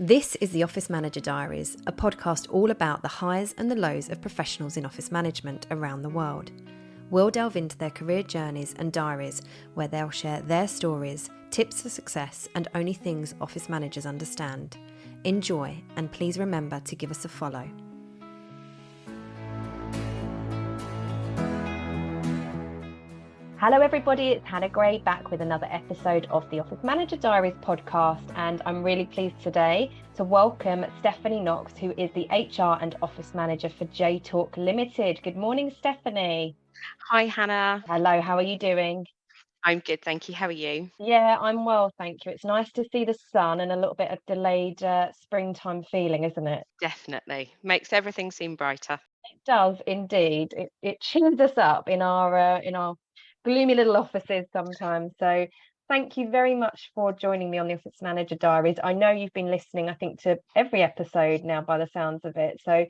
This is the Office Manager Diaries, a podcast all about the highs and the lows of professionals in office management around the world. We'll delve into their career journeys and diaries where they'll share their stories, tips for success, and only things office managers understand. Enjoy, and please remember to give us a follow. Hello everybody, it's Hannah Gray back with another episode of the Office Manager Diaries podcast, and I'm really pleased today to welcome Stephanie Knox, who is the HR and Office Manager for JTalk Limited. Good morning, Stephanie. Hi, Hannah. Hello, how are you doing? I'm good, thank you. How are you? Yeah, I'm well, thank you. It's nice to see the sun and a little bit of delayed springtime feeling, isn't it? Definitely. Makes everything seem brighter. It does indeed. It cheers us up in our gloomy little offices sometimes. So thank you very much for joining me on the Office Manager Diaries. I know you've been listening, I think, to every episode now by the sounds of it. So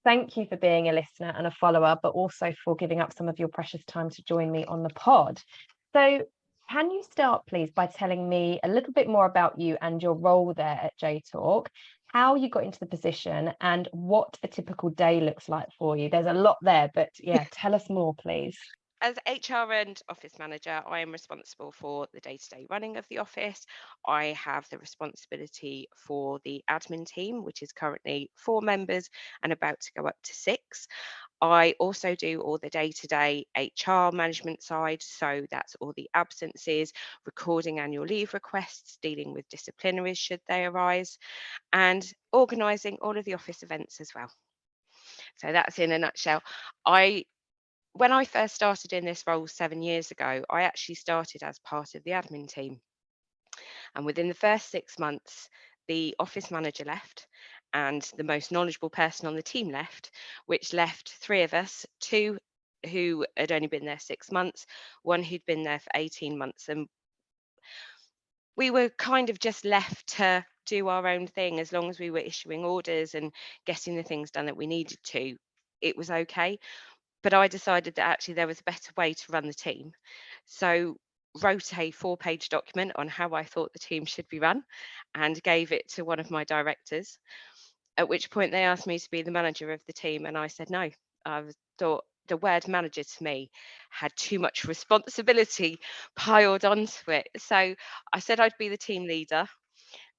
thank you for being a listener and a follower, but also for giving up some of your precious time to join me on the pod. So can you start, please, by telling me a little bit more about you and your role there at JTalk, how you got into the position and what a typical day looks like for you? There's a lot there, but yeah, tell us more, please. As HR and office manager, I am responsible for the day-to-day running of the office. I have the responsibility for the admin team, which is currently 4 members and about to go up to 6. I also do all the day-to-day HR management side, so that's all the absences, recording annual leave requests, dealing with disciplinaries should they arise, and organising all of the office events as well. So that's in a nutshell. I When I first started in this role 7 years ago, I actually started as part of the admin team. And within the first 6 months, the office manager left and the most knowledgeable person on the team left, which left 3 of us, 2 who had only been there 6 months, 1 who'd been there for 18 months. And we were kind of just left to do our own thing. As long as we were issuing orders and getting the things done that we needed to, it was okay. But I decided that actually there was a better way to run the team. So wrote a 4-page document on how I thought the team should be run and gave it to one of my directors, at which point they asked me to be the manager of the team, and I said no. Thought the word manager to me had too much responsibility piled onto it. So I said I'd be the team leader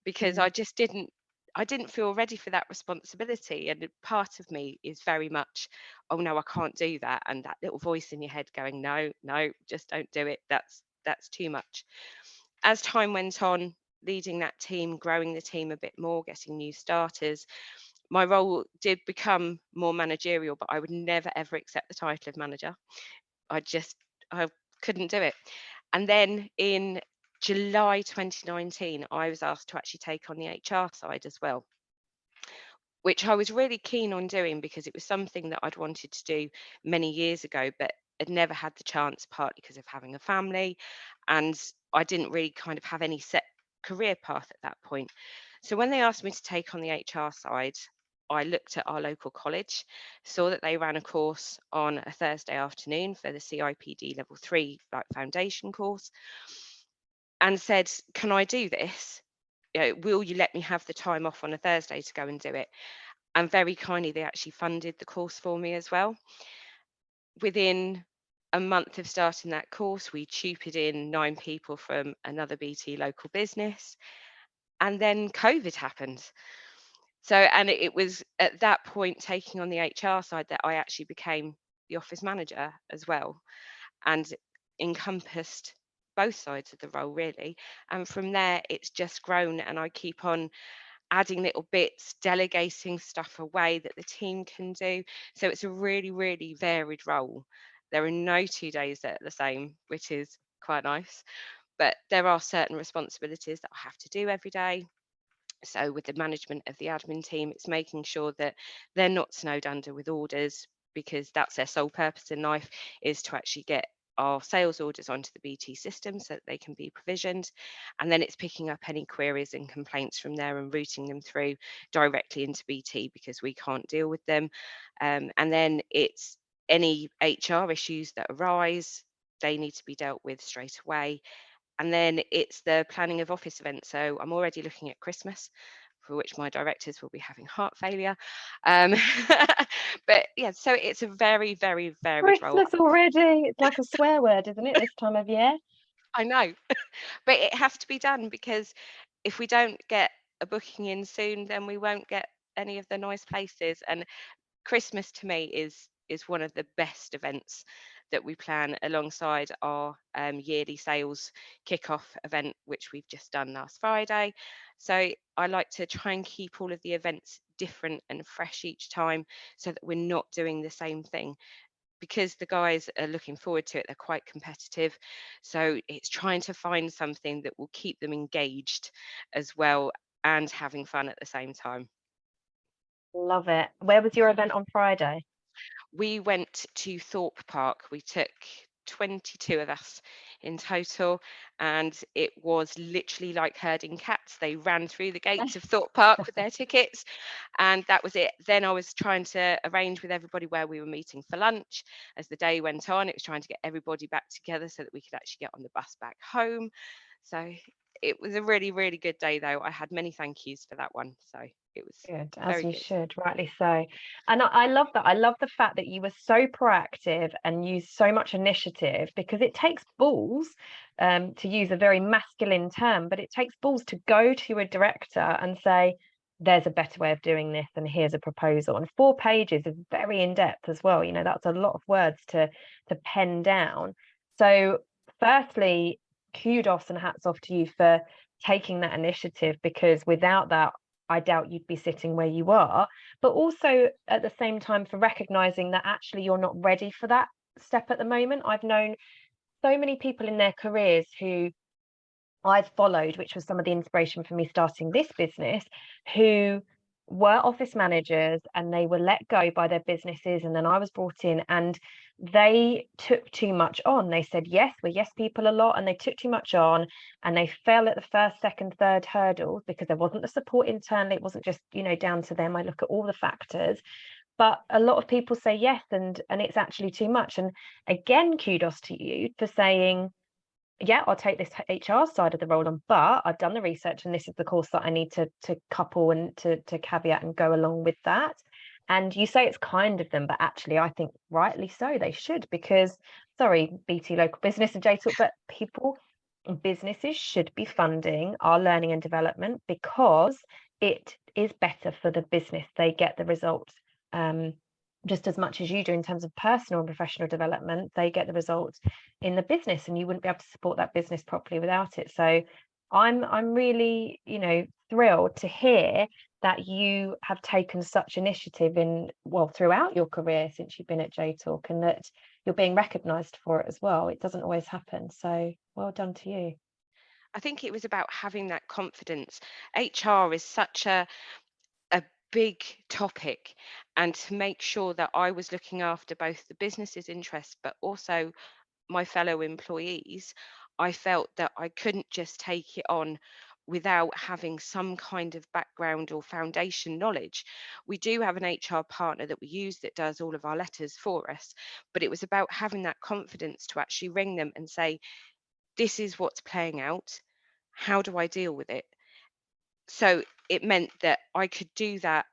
because Mm. I didn't feel ready for that responsibility. And part of me is very much, oh no, I can't do that. And that little voice in your head going, no, no, just don't do it. That's too much. As time went on, leading that team, growing the team a bit more, getting new starters, my role did become more managerial, but I would never ever accept the title of manager. I couldn't do it. And then in July 2019, I was asked to actually take on the HR side as well, which I was really keen on doing because it was something that I'd wanted to do many years ago, but had never had the chance, partly because of having a family. And I didn't really kind of have any set career path at that point. So when they asked me to take on the HR side, I looked at our local college, saw that they ran a course on a Thursday afternoon for the CIPD level 3 like foundation course, and said, can I do this? Will you let me have the time off on a Thursday to go and do it? And very kindly, they actually funded the course for me as well. Within a month of starting that course, we tutored in 9 people from another BT local business. And then COVID happened. So, and it was at that point, taking on the HR side, that I actually became the office manager as well, and encompassed both sides of the role really. And from there, it's just grown, and I keep on adding little bits, delegating stuff away that the team can do. So it's a really, really varied role. There are no 2 days that are the same, which is quite nice. But there are certain responsibilities that I have to do every day. So with the management of the admin team, it's making sure that they're not snowed under with orders, because that's their sole purpose in life, is to actually get our sales orders onto the BT system so that they can be provisioned. And then it's picking up any queries and complaints from there and routing them through directly into BT because we can't deal with them. And then it's any HR issues that arise, they need to be dealt with straight away. And then it's the planning of office events. So I'm already looking at Christmas for which my directors will be having heart failure. Um, but yeah, so it's a very, very varied role. Christmas already. It's like a swear word, isn't it, this time of year? I know, but it has to be done because if we don't get a booking in soon, then we won't get any of the nice places. And Christmas to me is one of the best events that we plan alongside our yearly sales kickoff event, which we've just done last Friday. So I like to try and keep all of the events different and fresh each time so that we're not doing the same thing. Because the guys are looking forward to it, they're quite competitive. So it's trying to find something that will keep them engaged as well and having fun at the same time. Love it. Where was your event on Friday? We went to Thorpe Park. We took 22 of us in total, and it was literally like herding cats. They ran through the gates of Thorpe Park with their tickets, and that was it. Then I was trying to arrange with everybody where we were meeting for lunch. As the day went on, it was trying to get everybody back together so that we could actually get on the bus back home. So it was a really, really good day, though. I had many thank yous for that one. So it was Good, as very you good. should, rightly so. And I love that. I love the fact that you were so proactive and used so much initiative, because it takes balls, to use a very masculine term, but it takes balls to go to a director and say, there's a better way of doing this, and here's a proposal. And 4 pages is very in depth as well. You know, that's a lot of words to pen down. So, firstly, kudos and hats off to you for taking that initiative, because without that, I doubt you'd be sitting where you are, but also at the same time for recognizing that actually you're not ready for that step at the moment. I've known so many people in their careers who I've followed, which was some of the inspiration for me starting this business, who were office managers and they were let go by their businesses. And then I was brought in and they took too much on. They said, yes, we're yes people a lot. And they took too much on and they fell at the first, second, third hurdles because there wasn't the support internally. It wasn't just, down to them. I look at all the factors. But a lot of people say yes, and it's actually too much. And again, kudos to you for saying, yeah, I'll take this HR side of the role on, but I've done the research and this is the course that I need to couple and to caveat and go along with that. And you say it's kind of them, but actually I think rightly so, they should, because sorry, BT local business and JTalk, but businesses should be funding our learning and development because it is better for the business. They get the results just as much as you do in terms of personal and professional development. They get the results in the business, and you wouldn't be able to support that business properly without it. So I'm really, thrilled to hear that you have taken such initiative throughout your career since you've been at JTalk, and that you're being recognized for it as well. It doesn't always happen. So well done to you. I think it was about having that confidence. HR is such a big topic, and to make sure that I was looking after both the business's interests but also my fellow employees, I felt that I couldn't just take it on without having some kind of background or foundation knowledge. We do have an HR partner that we use that does all of our letters for us, but it was about having that confidence to actually ring them and say, this is what's playing out. How do I deal with it? So it meant that I could do that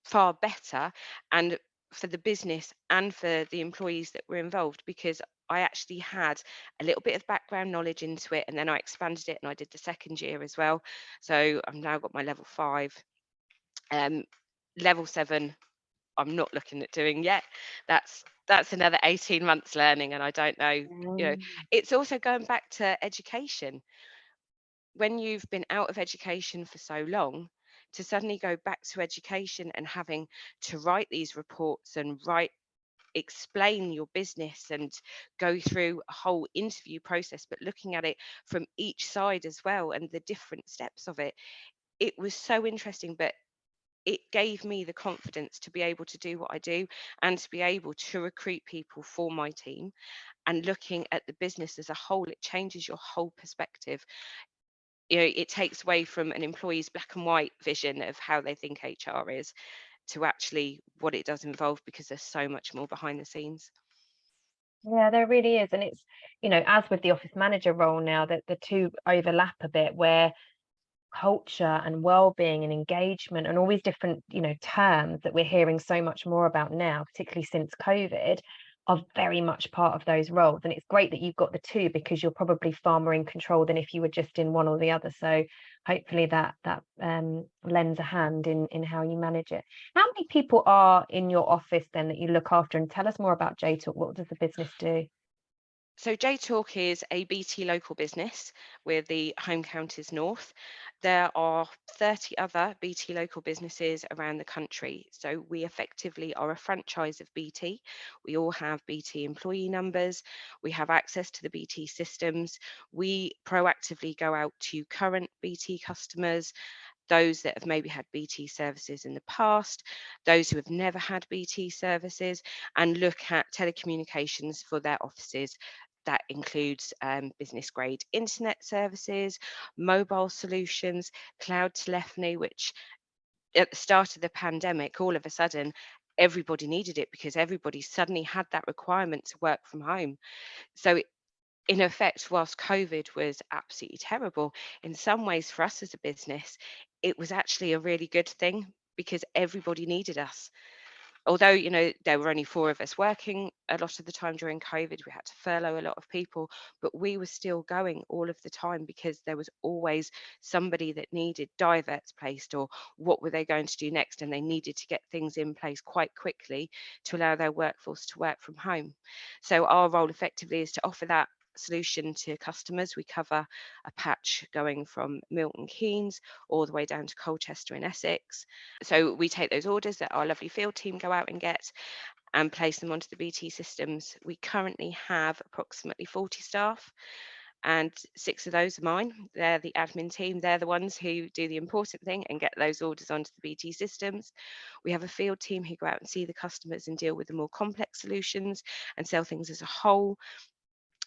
far better, and for the business and for the employees that were involved, because I actually had a little bit of background knowledge into it, and then I expanded it and I did the second year as well. So I've now got my level 5. um Level 7 I'm not looking at doing yet. That's another 18 months learning, and I don't know, Mm. it's also going back to education. When you've been out of education for so long, to suddenly go back to education and having to write these reports and explain your business and go through a whole interview process, but looking at it from each side as well and the different steps of it, it was so interesting. But it gave me the confidence to be able to do what I do and to be able to recruit people for my team. And looking at the business as a whole, it changes your whole perspective. It takes away from an employee's black and white vision of how they think HR is to actually what it does involve, because there's so much more behind the scenes. Yeah, there really is. And it's, as with the office manager role now, that the two overlap a bit, where culture and well-being and engagement and all these different, terms that we're hearing so much more about now, particularly since COVID, are very much part of those roles. And it's great that you've got the two, because you're probably far more in control than if you were just in one or the other. So hopefully that lends a hand in how you manage it. How many people are in your office then that you look after? And tell us more about JTalk. What does the business do? So JTalk is a BT local business with the home counties north. There are 30 other BT local businesses around the country. So we effectively are a franchise of BT. We all have BT employee numbers. We have access to the BT systems. We proactively go out to current BT customers, those that have maybe had BT services in the past, those who have never had BT services, and look at telecommunications for their offices. That includes business grade internet services, mobile solutions, cloud telephony, which at the start of the pandemic, all of a sudden, everybody needed it because everybody suddenly had that requirement to work from home. So in effect, whilst COVID was absolutely terrible, in some ways for us as a business, it was actually a really good thing because everybody needed us. Although, there were only four of us working a lot of the time during COVID, we had to furlough a lot of people, but we were still going all of the time because there was always somebody that needed diverts placed, or what were they going to do next? And they needed to get things in place quite quickly to allow their workforce to work from home. So our role effectively is to offer that solution to customers. We cover a patch going from Milton Keynes all the way down to Colchester in Essex. So we take those orders that our lovely field team go out and get and place them onto the BT systems. We currently have approximately 40 staff, and 6 of those are mine. They're the admin team. They're the ones who do the important thing and get those orders onto the BT systems. We have a field team who go out and see the customers and deal with the more complex solutions and sell things as a whole,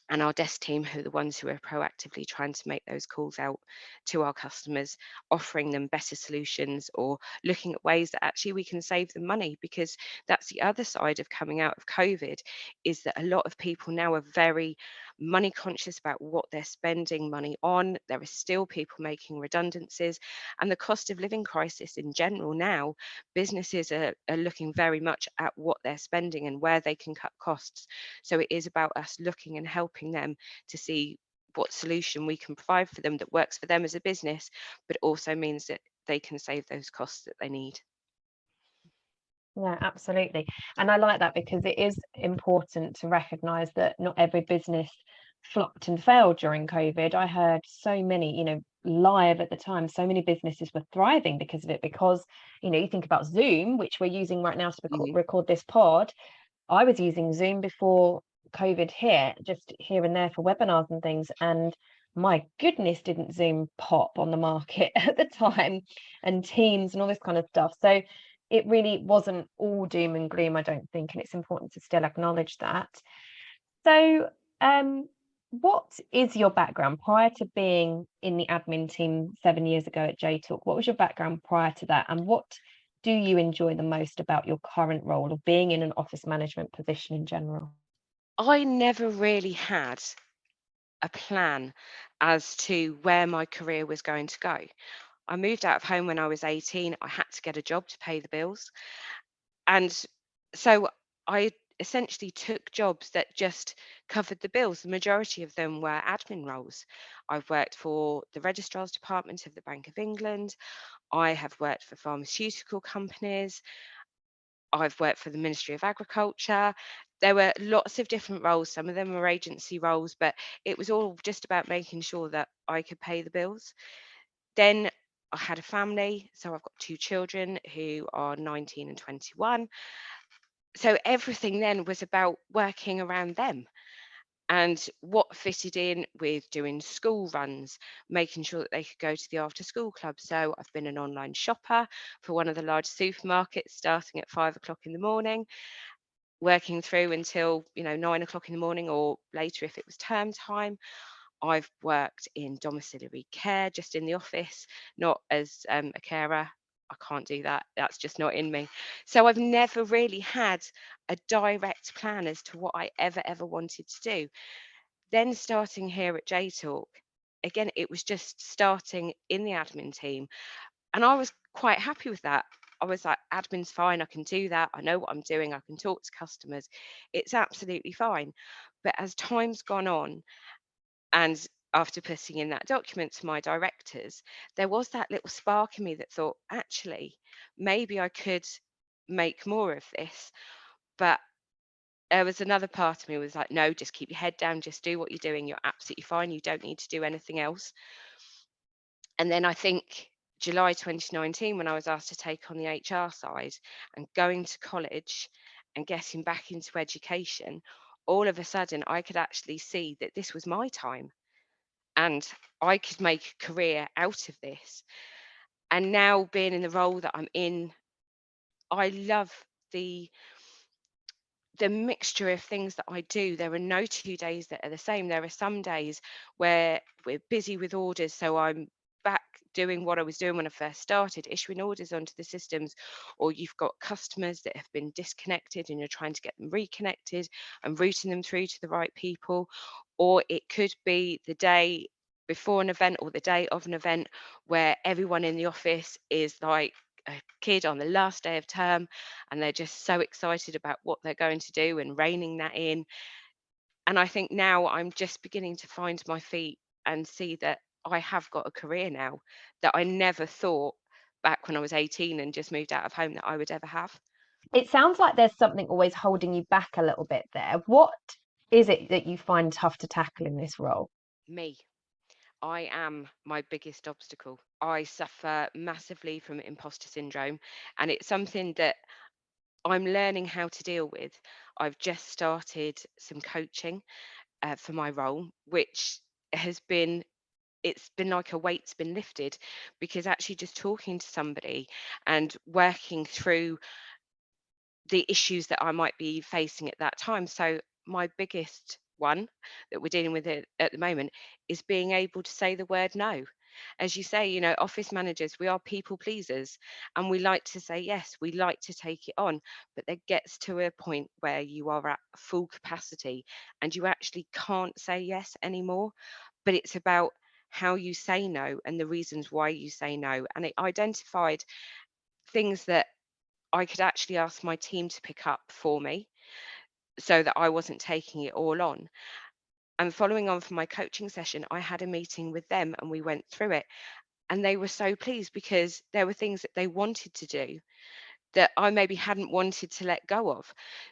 and our desk team, who are the ones who are proactively trying to make those calls out to our customers, offering them better solutions or looking at ways that actually we can save them money, because that's the other side of coming out of COVID, is that a lot of people now are very money conscious about what they're spending money on. There are still people making redundancies, and the cost of living crisis in general now, businesses are looking very much at what they're spending and where they can cut costs. So it is about us looking and helping them to see what solution we can provide for them that works for them as a business, but also means that they can save those costs that they need. Yeah, absolutely. And I like that, because it is important to recognize that not every business flopped and failed during COVID. I heard so many, live at the time, so many businesses were thriving because of it. Because, you think about Zoom, which we're using right now to Mhm. record this pod. I was using Zoom before COVID hit, just here and there for webinars and things. And my goodness, didn't Zoom pop on the market at the time, and Teams and all this kind of stuff. So it really wasn't all doom and gloom, I don't think. And it's important to still acknowledge that. So, what is your background prior to being in the admin team 7 years ago at JTalk? What was your background prior to that? And what do you enjoy the most about your current role of being in an office management position in general? I never really had a plan as to where my career was going to go. I moved out of home when I was 18. I had to get a job to pay the bills. And so I essentially took jobs that just covered the bills. The majority of them were admin roles. I've worked for the registrar's department of the Bank of England. I have worked for pharmaceutical companies. I've worked for the Ministry of Agriculture. There were lots of different roles. Some of them were agency roles, but it was all just about making sure that I could pay the bills. Then I had a family, so I've got 2 children who are 19 and 21. So everything then was about working around them and what fitted in with doing school runs, making sure that they could go to the after school club. So I've been an online shopper for one of the large supermarkets starting at 5 o'clock in the morning, working through until 9 o'clock in the morning or later if it was term time. I've worked in domiciliary care, just in the office, not as a carer. I can't do that. That's just not in me. So I've never really had a direct plan as to what I ever wanted to do. Then starting here at JTalk, again, it was just starting in the admin team, and I was quite happy with that. I was like, admin's fine, I can do that. I know what I'm doing. I can talk to customers. It's absolutely fine. But as time's gone on, and after putting in that document to my directors, there was that little spark in me that thought, actually, maybe I could make more of this. But there was another part of me was like, no, just keep your head down, just do what you're doing. You're absolutely fine. You don't need to do anything else. And then I think July 2019, when I was asked to take on the HR side and going to college and getting back into education, all of a sudden I could actually see that this was my time and I could make a career out of this. And now being in the role that I'm in, I love the the mixture of things that I do. There are no 2 days that are the same. There are some days where we're busy with orders, so I'm back doing what I was doing when I first started, issuing orders onto the systems, or you've got customers that have been disconnected and you're trying to get them reconnected and routing them through to the right people. Or it could be the day before an event or the day of an event where everyone in the office is like a kid on the last day of term and they're just so excited about what they're going to do and reining that in. And I think now I'm just beginning to find my feet and see that I have got a career now that I never thought back when I was 18 and just moved out of home that I would ever have. It sounds like there's something always holding you back a little bit there. What is it that you find tough to tackle in this role? Me, I am my biggest obstacle. I suffer massively from imposter syndrome, and it's something that I'm learning how to deal with. I've just started some coaching for my role, which has been it's been like a weight's been lifted because actually just talking to somebody and working through the issues that I might be facing at that time. So my biggest one that we're dealing with at the moment is being able to say the word no. As you say, office managers, we are people pleasers and we like to say yes, we like to take it on, but there gets to a point where you are at full capacity and you actually can't say yes anymore. But it's about how you say no and the reasons why you say no. And it identified things that I could actually ask my team to pick up for me so that I wasn't taking it all on. And following on from my coaching session, I had a meeting with them and we went through it. And they were so pleased because there were things that they wanted to do that I maybe hadn't wanted to let go of.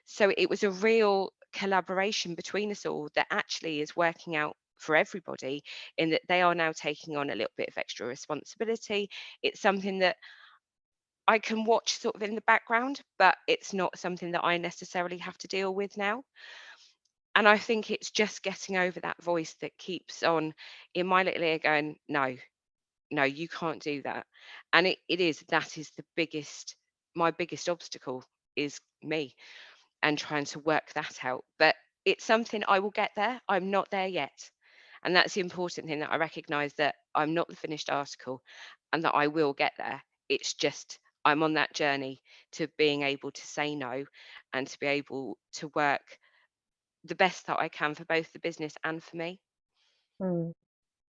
So it was a real collaboration between us all that actually is working out for everybody in that they are now taking on a little bit of extra responsibility. It's something that I can watch sort of in the background, but it's not something that I necessarily have to deal with now. And I think it's just getting over that voice that keeps on in my little ear going, no, no, you can't do that. And that is my biggest obstacle is me and trying to work that out. But it's something I will get there. I'm not there yet. And that's the important thing that I recognize that I'm not the finished article and that I will get there. It's just I'm on that journey to being able to say no and to be able to work the best that I can for both the business and for me. Hmm.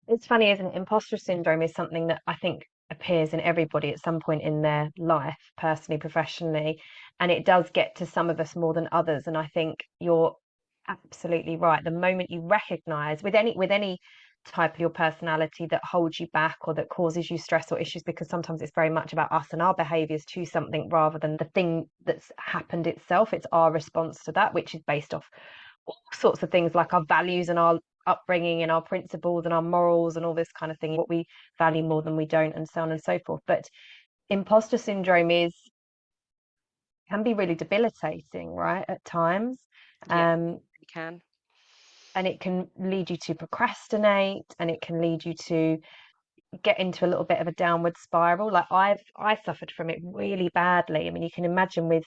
It's funny, isn't it? Imposter syndrome is something that I think appears in everybody at some point in their life, personally, professionally, and it does get to some of us more than others. And I think you're absolutely right. The moment you recognize with any type of your personality that holds you back or that causes you stress or issues, because sometimes it's very much about us and our behaviors to something rather than the thing that's happened itself. It's our response to that, which is based off all sorts of things like our values and our upbringing and our principles and our morals and all this kind of thing, what we value more than we don't, and so on and so forth. But imposter syndrome is can be really debilitating, right, at times. Yeah, Um, you can. and it can lead you to procrastinate and it can lead you to get into a little bit of a downward spiral. Like I suffered from it really badly. I mean, you can imagine with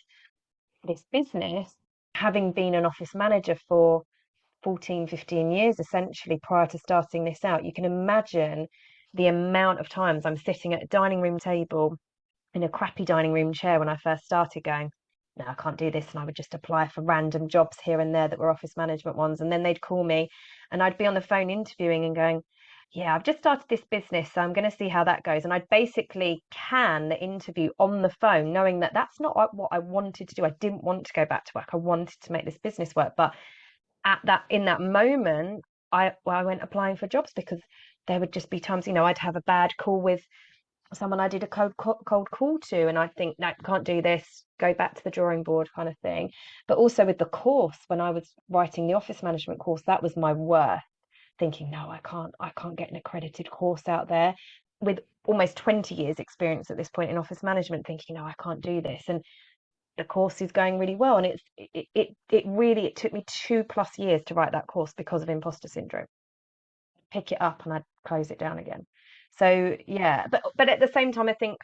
this business, having been an office manager for 14, 15 years essentially prior to starting this out, you can imagine the amount of times I'm sitting at a dining room table in a crappy dining room chair when I first started going, no, I can't do this. And I would just apply for random jobs here and there that were office management ones. And then they'd call me and I'd be on the phone interviewing and going, yeah, I've just started this business, so I'm going to see how that goes. And I'd basically can the interview on the phone, knowing that that's not what I wanted to do. I didn't want to go back to work. I wanted to make this business work. But in that moment, I went applying for jobs because there would just be times, I'd have a bad call with someone I did a cold call to, and I think, no, can't do this, go back to the drawing board kind of thing. But also with the course, when I was writing the office management course, that was my worst, thinking, no, I can't get an accredited course out there with almost 20 years experience at this point in office management, thinking, no, I can't do this. And the course is going really well. And it took me 2+ years to write that course because of imposter syndrome. Pick it up and I'd close it down again. So yeah, but at the same time, I think,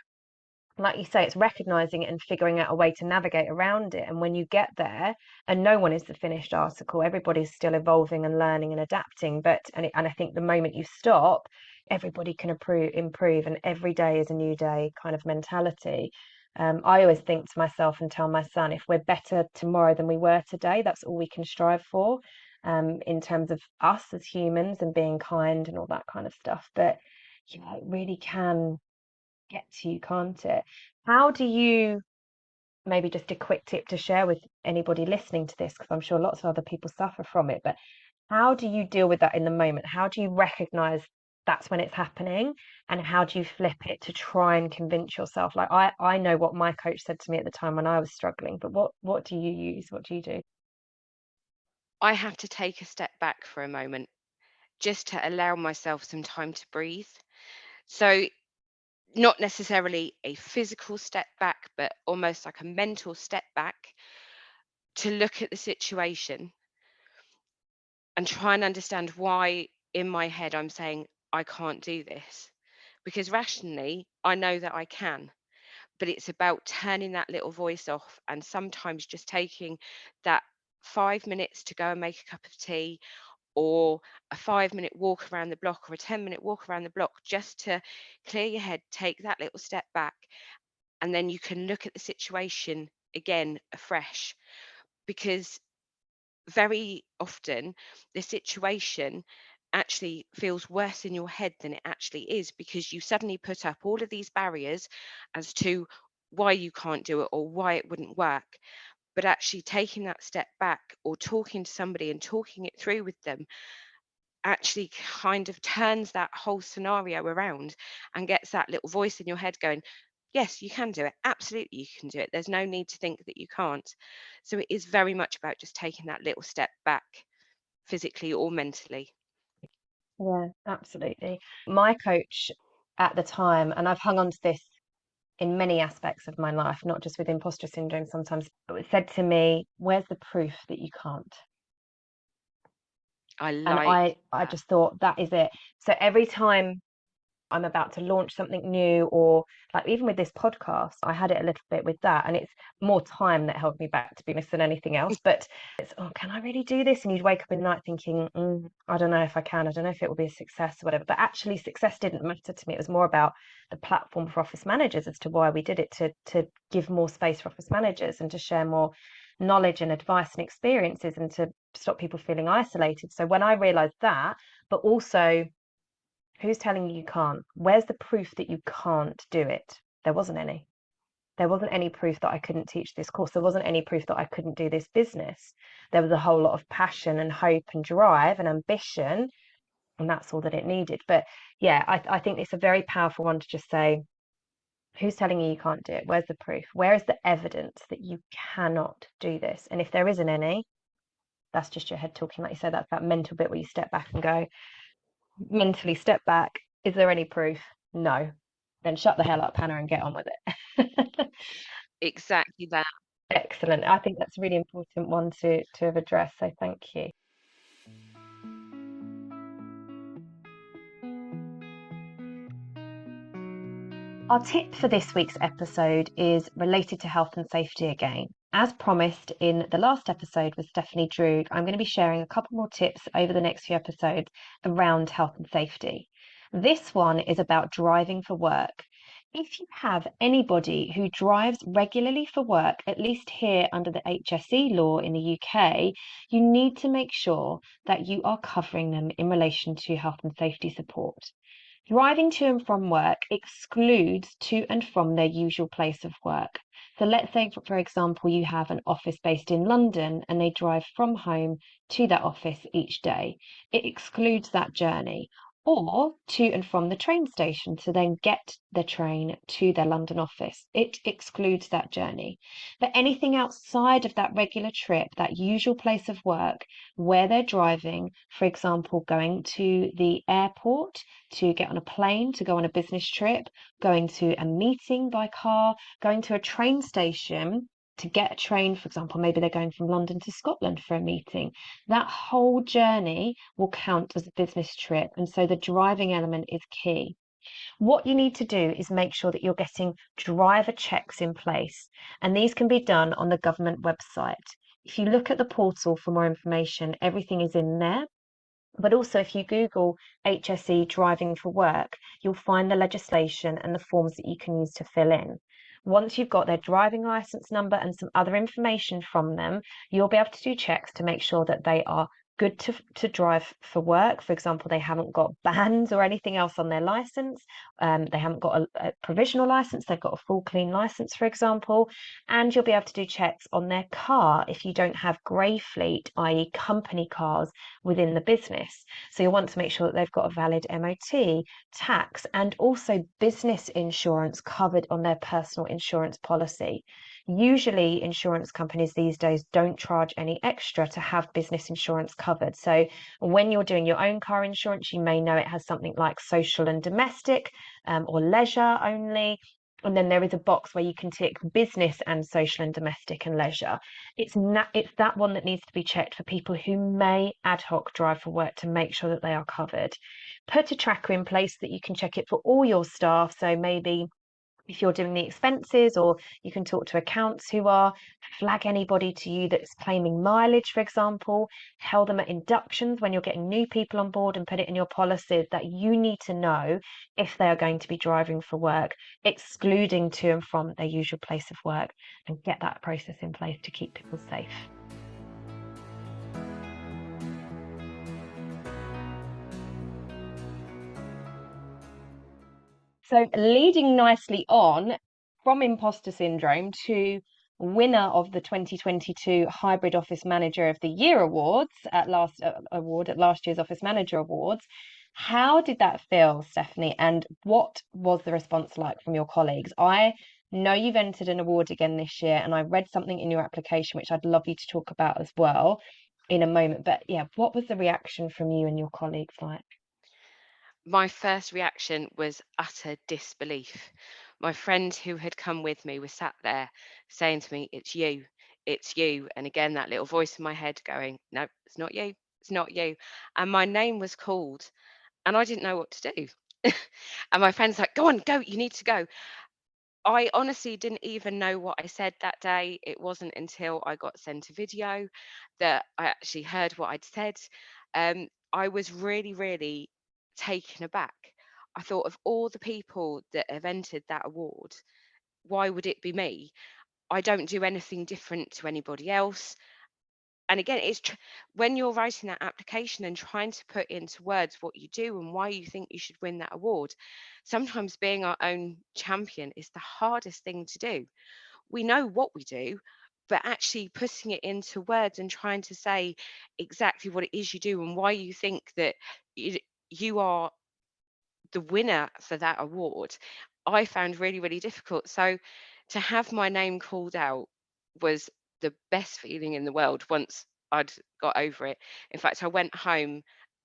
like you say, it's recognizing it and figuring out a way to navigate around it. And when you get there, and no one is the finished article, everybody's still evolving and learning and adapting. And I think the moment you stop, everybody can improve, and every day is a new day kind of mentality. I always think to myself and tell my son, if we're better tomorrow than we were today, that's all we can strive for, in terms of us as humans and being kind and all that kind of stuff. But yeah, it really can get to you, can't it? How do you, maybe just a quick tip to share with anybody listening to this, because I'm sure lots of other people suffer from it, but how do you deal with that in the moment? How do you recognize that's when it's happening? And how do you flip it to try and convince yourself? Like I know what my coach said to me at the time when I was struggling, but what do you use? What do you do? I have to take a step back for a moment just to allow myself some time to breathe. So, not necessarily a physical step back, but almost like a mental step back to look at the situation and try and understand why in my head I'm saying, I can't do this. Because rationally, I know that I can, but it's about turning that little voice off and sometimes just taking that 5 minutes to go and make a cup of tea, or a 5 minute walk around the block, or a 10-minute walk around the block, just to clear your head, take that little step back, and then you can look at the situation again afresh. Because very often the situation actually feels worse in your head than it actually is, because you suddenly put up all of these barriers as to why you can't do it or why it wouldn't work. But actually taking that step back or talking to somebody and talking it through with them actually kind of turns that whole scenario around and gets that little voice in your head going, yes, you can do it. Absolutely, you can do it. There's no need to think that you can't. So it is very much about just taking that little step back, physically or mentally. Yeah, absolutely. My coach at the time, and I've hung on to this in many aspects of my life, not just with imposter syndrome sometimes, but said to me, where's the proof that you can't? I And like I that. just thought that is it. So every time I'm about to launch something new, or like even with this podcast, I had it a little bit with that, and it's more time that held me back, to be honest, than anything else. But it's, oh, can I really do this? And you'd wake up in the night thinking, I don't know if I can, I don't know if it will be a success or whatever. But actually, success didn't matter to me. It was more about the platform for office managers as to why we did it, to give more space for office managers and to share more knowledge and advice and experiences and to stop people feeling isolated. So when I realized that, but also, who's telling you you can't? Where's the proof that you can't do it? There wasn't any. There wasn't any proof that I couldn't teach this course. There wasn't any proof that I couldn't do this business. There was a whole lot of passion and hope and drive and ambition, and that's all that it needed. But yeah, I think it's a very powerful one to just say, who's telling you you can't do it? Where's the proof? Where is the evidence that you cannot do this? And if there isn't any, that's just your head talking. Like you said, that's that mental bit where you step back and go, mentally step back. Is there any proof? No. Then shut the hell up, Hannah, and get on with it. Exactly that. Excellent. I think that's a really important one to have addressed. So thank you. Our tip for this week's episode is related to health and safety again. As promised in the last episode with Stephanie Drew, I'm going to be sharing a couple more tips over the next few episodes around health and safety. This one is about driving for work. If you have anybody who drives regularly for work, at least here under the HSE law in the UK, you need to make sure that you are covering them in relation to health and safety support. Driving to and from work excludes to and from their usual place of work. So let's say, for example, you have an office based in London and they drive from home to that office each day. It excludes that journey. Or to and from the train station to then get the train to their London office. It excludes that journey. But anything outside of that regular trip, that usual place of work, where they're driving, for example, going to the airport, to get on a plane, to go on a business trip, going to a meeting by car, going to a train station to get a train, for example, maybe they're going from London to Scotland for a meeting. That whole journey will count as a business trip. And so the driving element is key. What you need to do is make sure that you're getting driver checks in place. And these can be done on the government website. If you look at the portal for more information, everything is in there. But also, if you Google HSE driving for work, you'll find the legislation and the forms that you can use to fill in. Once you've got their driving license number and some other information from them, you'll be able to do checks to make sure that they are good to drive for work. For example, they haven't got bans or anything else on their license. They haven't got a provisional license. They've got a full clean license, for example. And you'll be able to do checks on their car if you don't have grey fleet, i.e. company cars within the business. So you'll want to make sure that they've got a valid MOT, tax, and also business insurance covered on their personal insurance policy. Usually, insurance companies these days don't charge any extra to have business insurance covered. So, when you're doing your own car insurance, you may know it has something like social and domestic or leisure only. And then there is a box where you can tick business and social and domestic and leisure. It's that one that needs to be checked for people who may ad hoc drive for work to make sure that they are covered. Put a tracker in place that you can check it for all your staff. So maybe if you're doing the expenses, or you can talk to accounts who are, flag anybody to you that's claiming mileage, for example, tell them at inductions when you're getting new people on board and put it in your policies that you need to know if they are going to be driving for work, excluding to and from their usual place of work, and get that process in place to keep people safe. So, leading nicely on from imposter syndrome to winner of the 2022 Hybrid Office Manager of the Year awards at last year's Office Manager Awards. How did that feel, Stephanie? And what was the response like from your colleagues? I know you've entered an award again this year, and I read something in your application which I'd love you to talk about as well in a moment. But yeah, what was the reaction from you and your colleagues like? My first reaction was utter disbelief. My friend who had come with me was sat there saying to me, "It's you, it's you." And again, that little voice in my head going, "No, it's not you, it's not you." And my name was called, and I didn't know what to do. And my friend's like, "Go on, go, you need to go." I honestly didn't even know what I said that day. It wasn't until I got sent a video that I actually heard what I'd said. I was really, really taken aback. I thought of all the people that have entered that award, why would it be me? I don't do anything different to anybody else. And again, when you're writing that application and trying to put into words what you do and why you think you should win that award, sometimes being our own champion is the hardest thing to do. We know what we do, but actually putting it into words and trying to say exactly what it is you do and why you think that you, you are the winner for that award, I found really, really difficult. So to have my name called out was the best feeling in the world once I'd got over it. In fact, I went home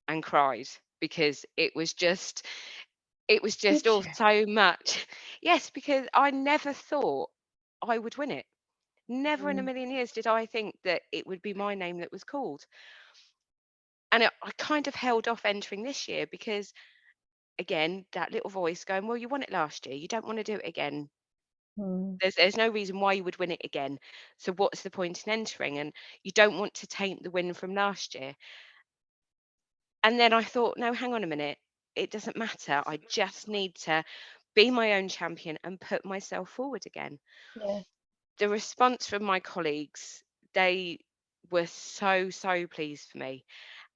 and cried because it was just Did all you? so much. Yes, because I never thought I would win it. Never in a Mm, million years did I think that it would be my name that was called. And I kind of held off entering this year because, again, that little voice going, "Well, you won it last year. You don't want to do it again. mm, There's no reason why you would win it again. So what's the point in entering?" And you don't want to taint the win from last year. And then I thought, no, hang on a minute. It doesn't matter. I just need to be my own champion and put myself forward again. Yeah. The response from my colleagues, they were so, so pleased for me.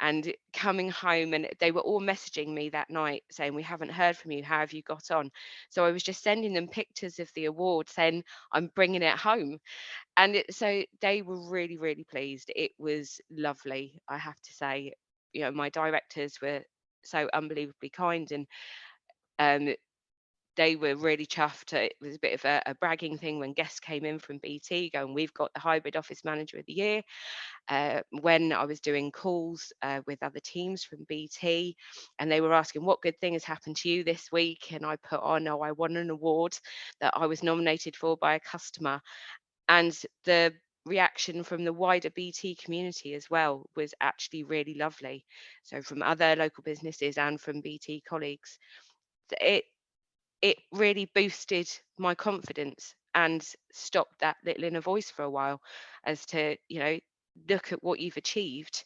And coming home, and they were all messaging me that night saying, "We haven't heard from you. How have you got on?" So I was just sending them pictures of the award saying, "I'm bringing it home." And so they were really, really pleased. It was lovely, I have to say. My directors were so unbelievably kind, and um, they were really chuffed. It was a bit of a bragging thing when guests came in from BT going, "We've got the hybrid office manager of the year." When I was doing calls with other teams from BT, and they were asking, "What good thing has happened to you this week?" And I put on, "Oh, I won an award that I was nominated for by a customer." And the reaction from the wider BT community as well was actually really lovely. So from other local businesses and from BT colleagues, it it really boosted my confidence and stopped that little inner voice for a while, as to, look at what you've achieved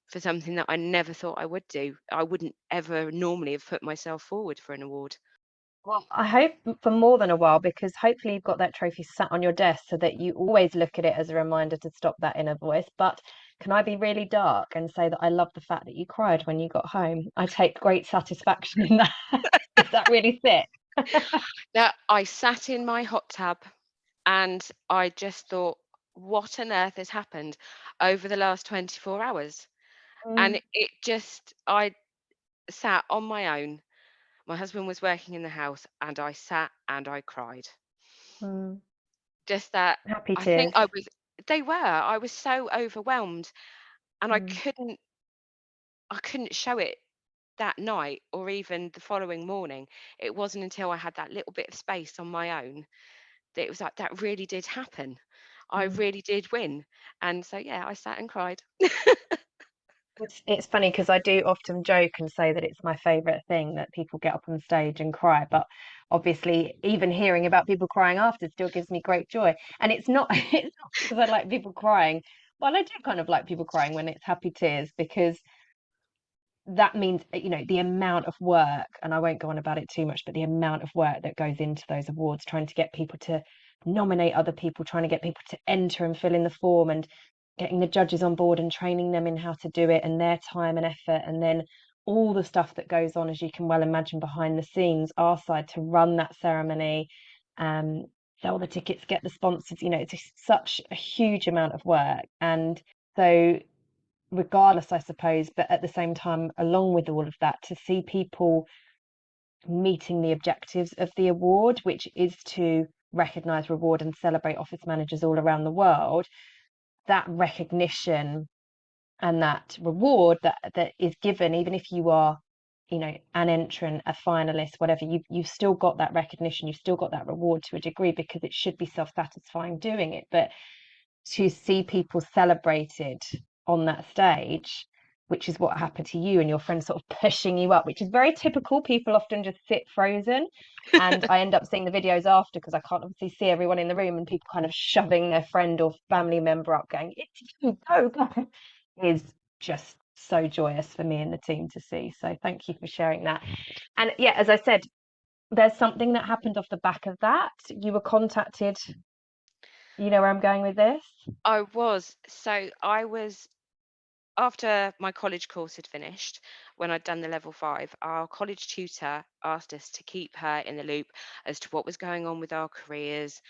for something that I never thought I would do. I wouldn't ever normally have put myself forward for an award. Well, I hope for more than a while, because hopefully you've got that trophy sat on your desk so that you always look at it as a reminder to stop that inner voice. But can I be really dark and say that I love the fact that you cried when you got home? I take great satisfaction in that. Is that really sick? Now, I sat in my hot tub and I just thought, what on earth has happened over the last 24 hours? And Mm, I sat on my own. My husband was working in the house and I sat and I cried. mm. Just that, Happy I think tears. I was so overwhelmed, and Mm, I couldn't show it that night or even the following morning. It wasn't until I had that little bit of space on my own that it was like, that really did happen. I mm. really did win. And so, yeah, I sat and cried. It's funny because I do often joke and say that it's my favorite thing that people get up on stage and cry, but obviously even hearing about people crying after still gives me great joy. And it's not it's not because I like people crying. Well, I do kind of like people crying when it's happy tears, because that means, the amount of work, and I won't go on about it too much, but the amount of work that goes into those awards, trying to get people to nominate other people, trying to get people to enter and fill in the form, and getting the judges on board and training them in how to do it, and their time and effort, and then all the stuff that goes on, as you can well imagine, behind the scenes, our side, to run that ceremony, um, sell the tickets, get the sponsors. It's just such a huge amount of work. And so, regardless, I suppose, but at the same time, along with all of that, to see people meeting the objectives of the award, which is to recognise, reward, and celebrate office managers all around the world, that recognition and that reward that is given, even if you are, an entrant, a finalist, whatever, you've still got that recognition, you've still got that reward to a degree, because it should be self-satisfying doing it. But to see people celebrated on that stage, which is what happened to you, and your friends sort of pushing you up, which is very typical. People often just sit frozen. And I end up seeing the videos after, because I can't obviously see everyone in the room, and people kind of shoving their friend or family member up, going, "It's you, go, go," is just so joyous for me and the team to see. So thank you for sharing that. And yeah, as I said, there's something that happened off the back of that. You were contacted. You know where I'm going with this? I was, after my college course had finished, when I'd done the level 5, our college tutor asked us to keep her in the loop as to what was going on with our careers,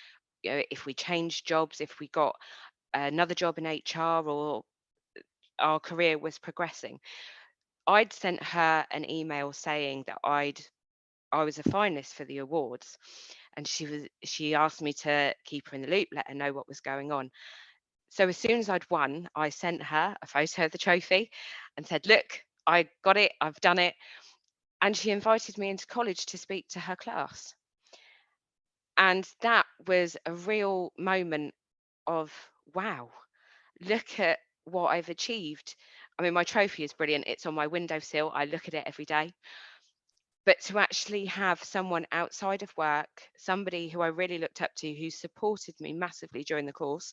if we changed jobs, if we got another job in HR, or our career was progressing. I'd sent her an email saying that I was a finalist for the awards, and she asked me to keep her in the loop, let her know what was going on. So as soon as I'd won, I sent her a photo of the trophy and said, "Look, I got it, I've done it." And she invited me into college to speak to her class. And that was a real moment of, wow, look at what I've achieved. I mean, my trophy is brilliant. It's on my windowsill. I look at it every day. But to actually have someone outside of work, somebody who I really looked up to, who supported me massively during the course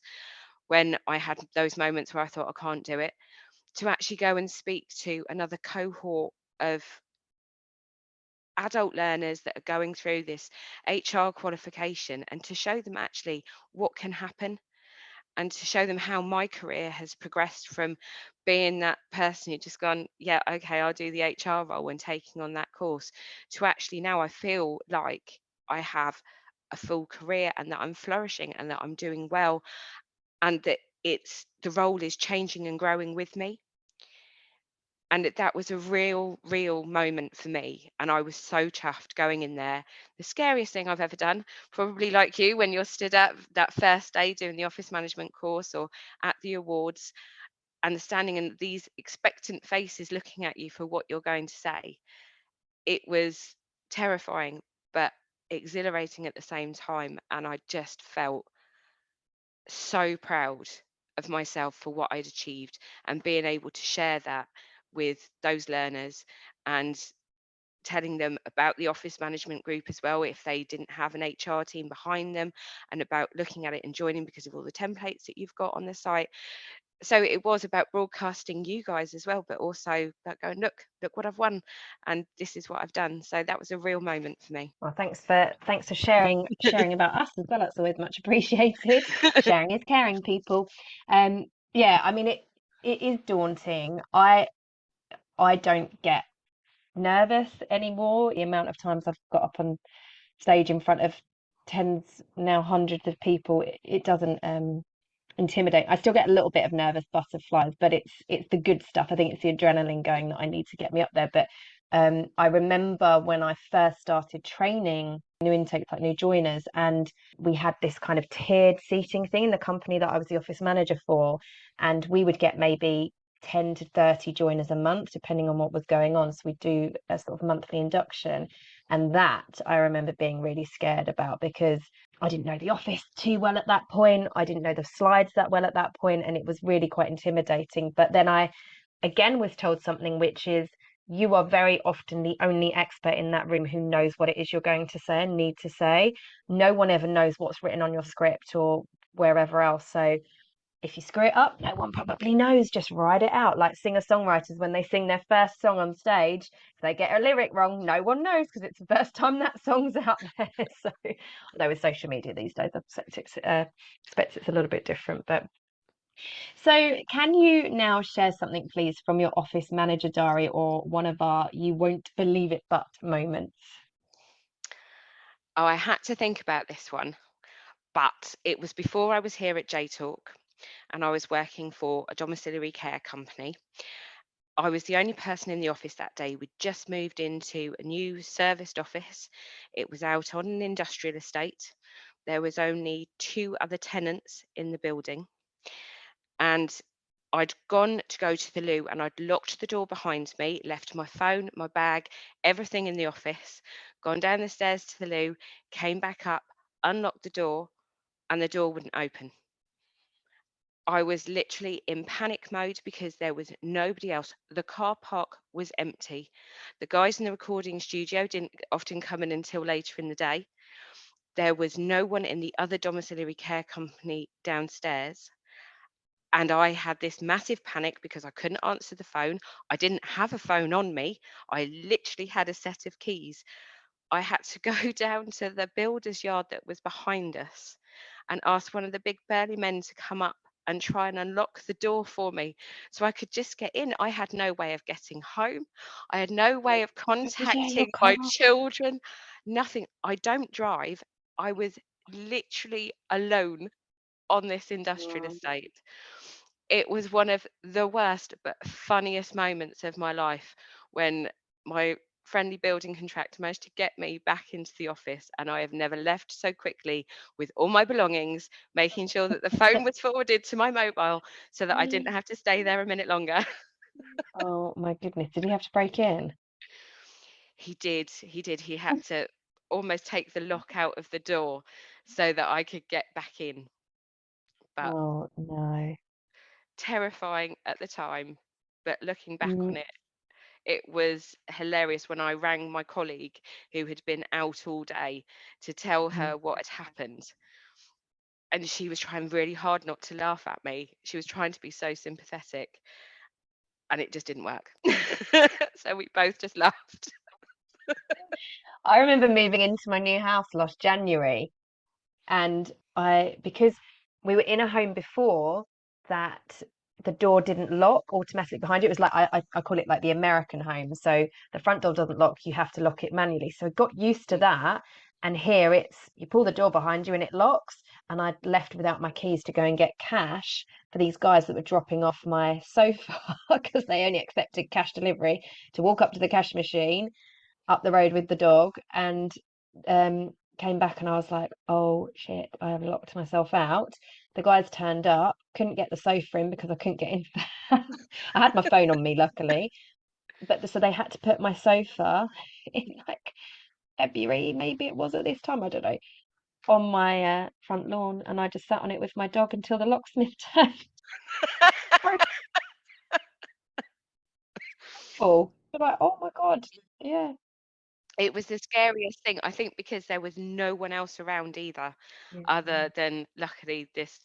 when I had those moments where I thought I can't do it, to actually go and speak to another cohort of adult learners that are going through this HR qualification, and to show them actually what can happen, and to show them how my career has progressed from being that person who just gone, yeah, okay, I'll do the HR role and taking on that course, to actually now I feel like I have a full career and that I'm flourishing and that I'm doing well, and that it's the role is changing and growing with me. And that was a real moment for me, and I was so chuffed going in there. The scariest thing I've ever done, probably like you when you're stood at that first day doing the office management course or at the awards, and standing in these expectant faces looking at you for what you're going to say. It was terrifying, but exhilarating at the same time, and I just felt so proud of myself for what I'd achieved and being able to share that with those learners, and telling them about the office management group as well if they didn't have an HR team behind them, and about looking at it and joining because of all the templates that you've got on the site. So it was about broadcasting you guys as well, but also about going, look what I've won, and this is what I've done. So that was a real moment for me. Well, thanks for sharing about us as well. That's always much appreciated. Sharing is caring, people. Yeah, I mean it is daunting. I don't get nervous anymore. The amount of times I've got up on stage in front of tens, now hundreds of people, it doesn't intimidate. I still get a little bit of nervous butterflies, but it's the good stuff. I think it's the adrenaline going that I need to get me up there. But I remember when I first started training new intakes, like new joiners, and we had this kind of tiered seating thing in the company that I was the office manager for, and we would get maybe 10 to 30 joiners a month, depending on what was going on. So we do a sort of monthly induction. And that I remember being really scared about because I didn't know the office too well at that point. I didn't know the slides that well at that point, and it was really quite intimidating. But then I again was told something, which is you are very often the only expert in that room who knows what it is you're going to say and need to say. No one ever knows what's written on your script or wherever else. So if you screw it up, no one probably knows. Just write it out. Like singer-songwriters, when they sing their first song on stage, if they get a lyric wrong, no one knows because it's the first time that song's out there. So, although with social media these days, I expect it's a little bit different. But so, can you now share something, please, from your office manager diary or one of our "you won't believe it" but moments? Oh, I had to think about this one, but it was before I was here at J Talk, and I was working for a domiciliary care company. I was the only person in the office that day. We'd just moved into a new serviced office. It was out on an industrial estate. There was only two other tenants in the building. And I'd gone to go to the loo and I'd locked the door behind me, left my phone, my bag, everything in the office, gone down the stairs to the loo, came back up, unlocked the door, and the door wouldn't open. I was literally in panic mode because there was nobody else. The car park was empty. The guys in the recording studio didn't often come in until later in the day. There was no one in the other domiciliary care company downstairs. And I had this massive panic because I couldn't answer the phone. I didn't have a phone on me. I literally had a set of keys. I had to go down to the builder's yard that was behind us and ask one of the big burly men to come up and try and unlock the door for me so I could just get in. I had no way of getting home. I had no way of Where was your contacting car? my children. Nothing. I don't drive. I was literally alone on this industrial Oh, estate. It was one of the worst but funniest moments of my life when my friendly building contractor managed to get me back into the office, and I have never left so quickly with all my belongings, making sure that the phone was forwarded to my mobile so that I didn't have to stay there a minute longer. oh my goodness. Did he have to break in? He did. He had to almost take the lock out of the door so that I could get back in. But Oh no. terrifying at the time. But looking back on Mm, it, it was hilarious when I rang my colleague who had been out all day to tell mm. her what had happened. And she was trying really hard not to laugh at me. She was trying to be so sympathetic, and it just didn't work. So we both just laughed. I remember moving into my new house last January, and because we were in a home before that the door didn't lock automatically behind you. It was like I call it like the American home. So the front door doesn't lock, you have to lock it manually. So I got used to that. And here it's you pull the door behind you and it locks. And I'd left without my keys to go and get cash for these guys that were dropping off my sofa because they only accepted cash delivery to walk up to the cash machine up the road with the dog and um, came back and I was like, oh shit, I have locked myself out. The guys turned up, couldn't get the sofa in because I couldn't get in. I had my phone on me, luckily, but so they had to put my sofa in like February, maybe it was at this time, I don't know, on my front lawn, and I just sat on it with my dog until the locksmith turned. Full. Like, oh my God, yeah. It was the scariest thing, I think, because there was no one else around either, other than luckily this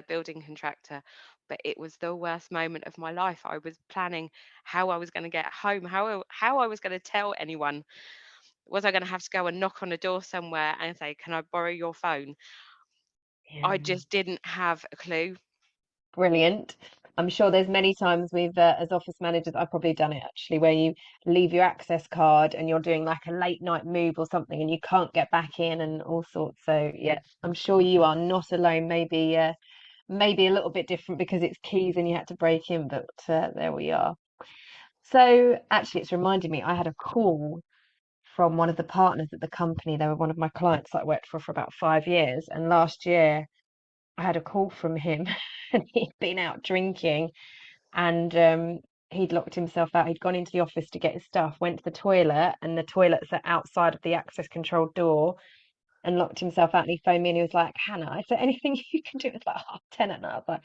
building contractor. But it was the worst moment of my life. I was planning how I was going to get home, how I was going to tell anyone. Was I going to have to go and knock on a door somewhere and say, "Can I borrow your phone?" Yeah. I just didn't have a clue. Brilliant. I'm sure there's many times we've, as office managers, I've probably done it actually, where you leave your access card and you're doing like a late night move or something and you can't get back in and all sorts. So yeah, I'm sure you are not alone. Maybe a little bit different because it's keys and you had to break in, but there we are. So actually, it's reminded me, I had a call from one of the partners at the company. They were one of my clients that I worked for about 5 years, and last year I had a call from him and he'd been out drinking and he'd locked himself out. He'd gone into the office to get his stuff, went to the toilet, and the toilet's outside of the access control door and locked himself out. And he phoned me and he was like, Hannah, is there anything you can do? It's like 10 at night. I was like,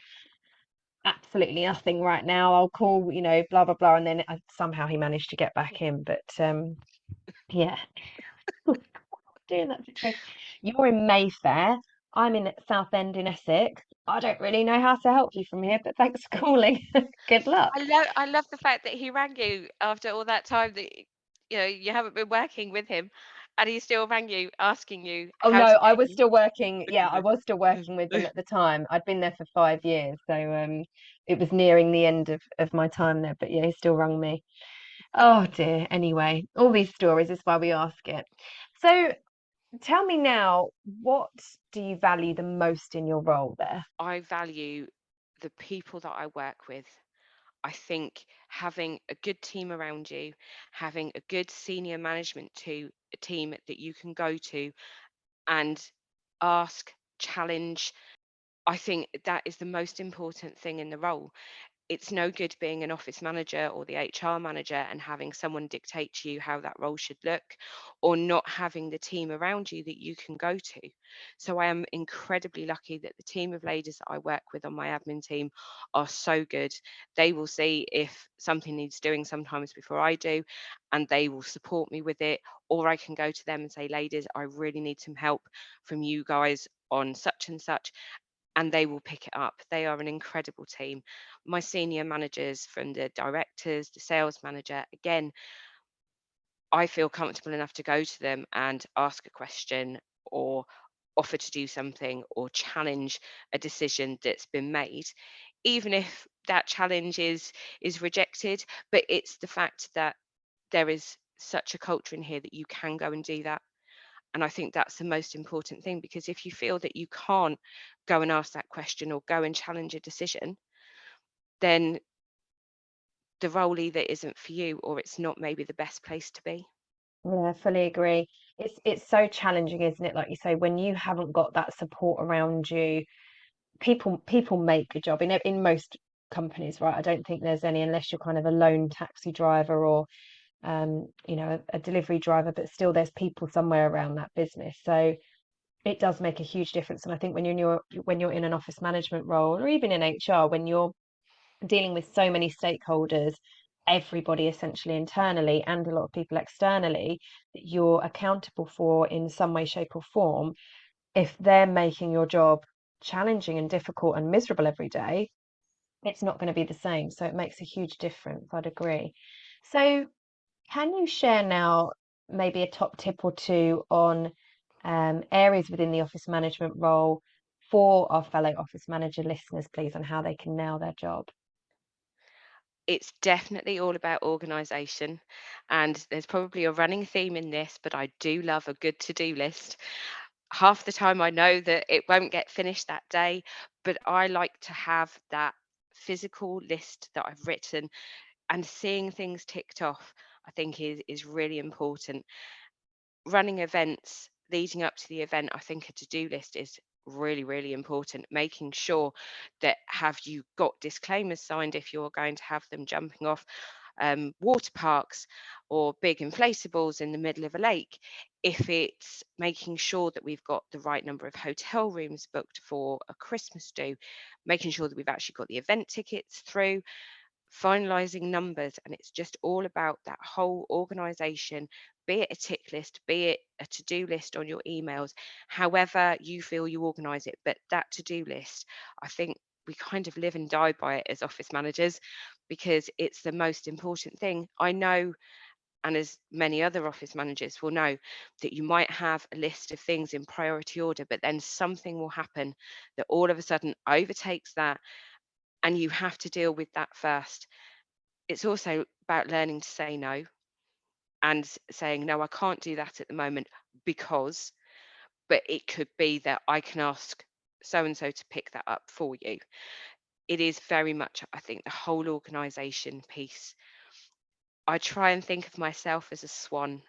absolutely nothing right now. I'll call, blah, blah, blah. And then somehow he managed to get back in. But yeah, doing that situation. You're in Mayfair. I'm in Southend in Essex. I don't really know how to help you from here, but thanks for calling. Good luck. I love the fact that he rang you after all that time that you haven't been working with him, and he still rang you asking you Oh how no, to I get was you. still working. Yeah, I was still working with them at the time. I'd been there for 5 years, so it was nearing the end of my time there. But yeah, he still rung me. Oh dear. Anyway, all these stories is why we ask it. So tell me now, what do you value the most in your role there? I value the people that I work with. I think having a good team around you, having a good senior management to a team that you can go to and ask, challenge, I think that is the most important thing in the role. It's no good being an office manager or the HR manager and having someone dictate to you how that role should look, or not having the team around you that you can go to. So I am incredibly lucky that the team of ladies that I work with on my admin team are so good. They will see if something needs doing sometimes before I do, and they will support me with it. Or I can go to them and say, ladies, I really need some help from you guys on such and such, and they will pick it up. They are an incredible team. My senior managers, from the directors, the sales manager, again, I feel comfortable enough to go to them and ask a question or offer to do something or challenge a decision that's been made, even if that challenge is rejected. But it's the fact that there is such a culture in here that you can go and do that. And I think that's the most important thing, because if you feel that you can't go and ask that question or go and challenge a decision, then the role either isn't for you or it's not maybe the best place to be. Yeah, I fully agree. It's so challenging, isn't it? Like you say, when you haven't got that support around you, people make a job in most companies, right? I don't think there's any unless you're kind of a lone taxi driver or a delivery driver, but still there's people somewhere around that business. So it does make a huge difference. And I think when you're in an office management role or even in HR, when you're dealing with so many stakeholders, everybody essentially internally and a lot of people externally that you're accountable for in some way, shape, or form, if they're making your job challenging and difficult and miserable every day, it's not going to be the same. So it makes a huge difference. I'd agree. So can you share now? maybe a top tip or two on areas within the office management role for our fellow office manager listeners, please, on how they can nail their job? It's definitely all about organisation, and there's probably a running theme in this, but I do love a good to-do list. Half the time I know that it won't get finished that day, but I like to have that physical list that I've written, and seeing things ticked off, I think is really important. Running events leading up to the event, I think a to-do list is really, really important. Making sure that have you got disclaimers signed if you're going to have them jumping off water parks or big inflatables in the middle of a lake. If it's making sure that we've got the right number of hotel rooms booked for a Christmas do, making sure that we've actually got the event tickets through, finalizing numbers, and it's just all about that whole organization, be it a tick list, be it a to-do list on your emails, however you feel you organize it. But that to-do list, I think we kind of live and die by it as office managers because it's the most important thing. I know, and as many other office managers will know, that you might have a list of things in priority order, but then something will happen that all of a sudden overtakes that, and you have to deal with that first. It's also about learning to say no and saying, no, I can't do that at the moment because, but it could be that I can ask so and so to pick that up for you. It is very much, I think, the whole organization piece. I try and think of myself as a swan.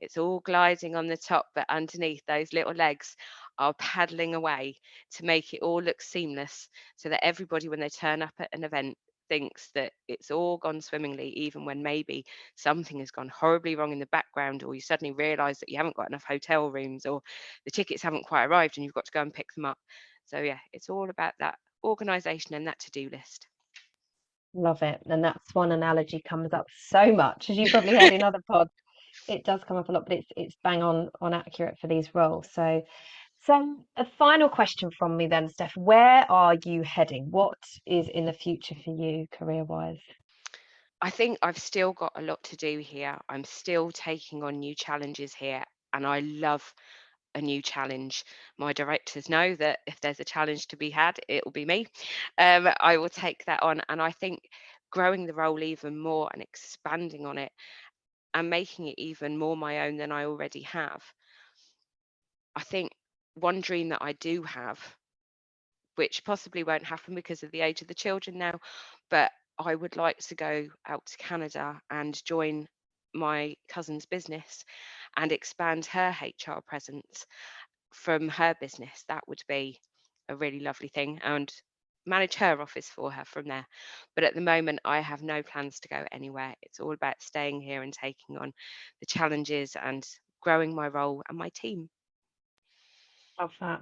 It's all gliding on the top, but underneath those little legs are paddling away to make it all look seamless so that everybody, when they turn up at an event, thinks that it's all gone swimmingly, even when maybe something has gone horribly wrong in the background, or you suddenly realize that you haven't got enough hotel rooms, or the tickets haven't quite arrived and you've got to go and pick them up. So, yeah, it's all about that organization and that to do list. Love it. And that swan analogy comes up so much, as you probably heard in other pods. It does come up a lot, but it's bang on accurate for these roles. So a final question from me then, Steph. Where are you heading? What is in the future for you career-wise? I think I've still got a lot to do here. I'm still taking on new challenges here, and I love a new challenge. My directors know that if there's a challenge to be had, it will be me. I will take that on, and I think growing the role even more and expanding on it and making it even more my own than I already have. I think one dream that I do have, which possibly won't happen because of the age of the children now, but I would like to go out to Canada and join my cousin's business and expand her HR presence from her business. That would be a really lovely thing, and manage her office for her from there. But at the moment, I have no plans to go anywhere. It's all about staying here and taking on the challenges and growing my role and my team. Love that.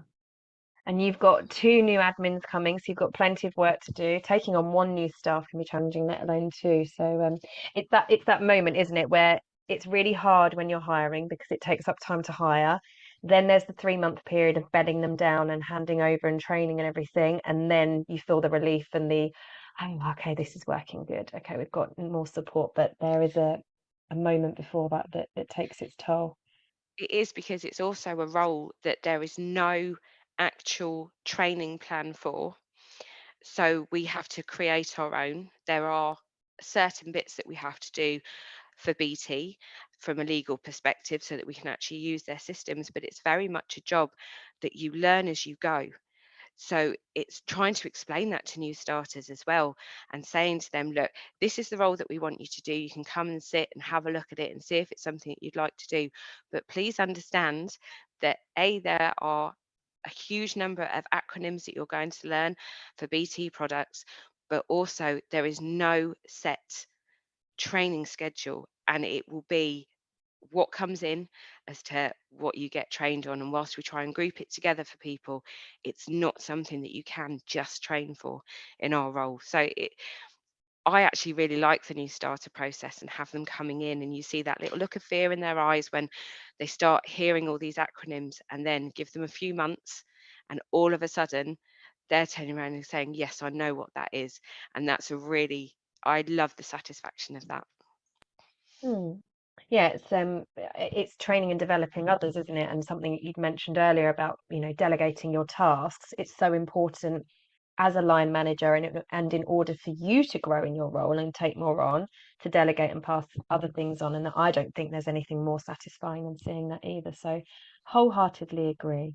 And you've got two new admins coming, so you've got plenty of work to do. Taking on one new staff can be challenging, let alone two. So it's that moment, isn't it, where it's really hard when you're hiring because it takes up time to hire. Then there's the 3 month period of bedding them down and handing over and training and everything. And then you feel the relief and oh, okay, this is working good. Okay, we've got more support. But there is a moment before that takes its toll. It is because it's also a role that there is no actual training plan for. So we have to create our own. There are certain bits that we have to do for BT from a legal perspective so that we can actually use their systems, but it's very much a job that you learn as you go. So it's trying to explain that to new starters as well and saying to them, look, this is the role that we want you to do. You can come and sit and have a look at it and see if it's something that you'd like to do. But please understand that A, there are a huge number of acronyms that you're going to learn for BT products, but also there is no set training schedule, and it will be what comes in as to what you get trained on. And whilst we try and group it together for people, it's not something that you can just train for in our role. I actually really like the new starter process and have them coming in, and you see that little look of fear in their eyes when they start hearing all these acronyms, and then give them a few months, and all of a sudden they're turning around and saying, yes, I know what that is. And that's I love the satisfaction of that. Hmm. Yeah, it's training and developing others, isn't it? And something that you'd mentioned earlier about, delegating your tasks. It's so important as a line manager, and in order for you to grow in your role and take more on, to delegate and pass other things on. And I don't think there's anything more satisfying than seeing that either. So wholeheartedly agree.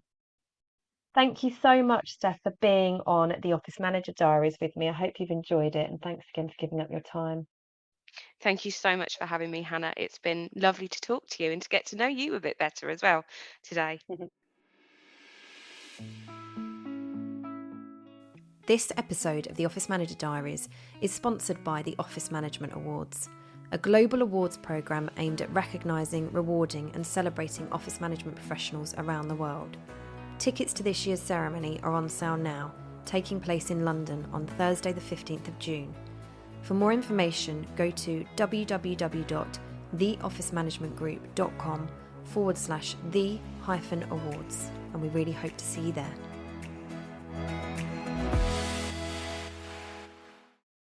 Thank you so much, Steph, for being on the Office Manager Diaries with me. I hope you've enjoyed it, and thanks again for giving up your time. Thank you so much for having me, Hannah. It's been lovely to talk to you and to get to know you a bit better as well today. This episode of the Office Manager Diaries is sponsored by the Office Management Awards, a global awards programme aimed at recognising, rewarding and celebrating office management professionals around the world. Tickets to this year's ceremony are on sale now, taking place in London on Thursday the 15th of June. For more information, go to www.theofficemanagementgroup.com/the-awards, and we really hope to see you there.